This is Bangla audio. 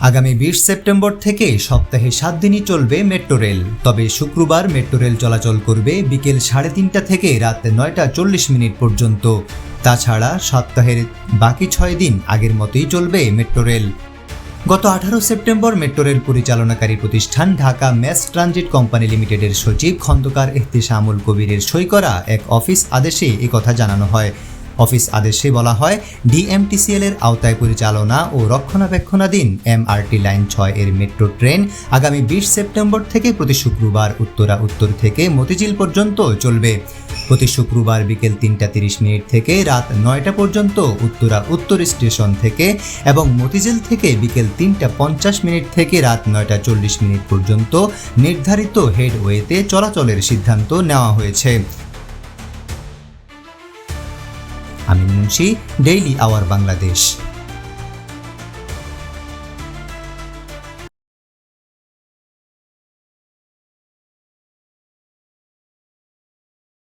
আগামী 20 সেপ্টেম্বর থেকে সপ্তাহে 7 দিনই চলবে মেট্রো রেল। তবে শুক্রবার মেট্রো রেল চলাচল করবে বিকেল 3:30 থেকে রাত 9:40 পর্যন্ত। তাছাড়া সপ্তাহের বাকি 6 দিন আগের মতোই চলবে মেট্রো রেল। গত 18 সেপ্টেম্বর মেট্রো রেল পরিচালনাকারী প্রতিষ্ঠান ঢাকা ম্যাস ট্রানজিট কোম্পানি লিমিটেডের সচিব খন্দকার এহতেশামুল কবিরের সই করা এক অফিস আদেশে একথা জানানো হয়। অফিস আদেশে বলা হয়, ডিএমটিসিএল এর আওতায় পরিচালনা ও রক্ষণাবেক্ষণাধীন এমআরটি লাইন 6 এর মেট্রো ট্রেন আগামী 20 সেপ্টেম্বর থেকে প্রতি শুক্রবার উত্তরা উত্তর থেকে মতিঝিল পর্যন্ত চলবে। প্রতি শুক্রবার বিকেল 3:30 থেকে রাত 9টা পর্যন্ত উত্তরা উত্তর স্টেশন থেকে এবং মতিঝিল থেকে বিকেল 3:50 থেকে রাত 9:40 পর্যন্ত নির্ধারিত হেডওয়েতে চলাচলের সিদ্ধান্ত নেওয়া হয়েছে। আমিন মুন্সি, ডেইলি আওয়ার বাংলাদেশ।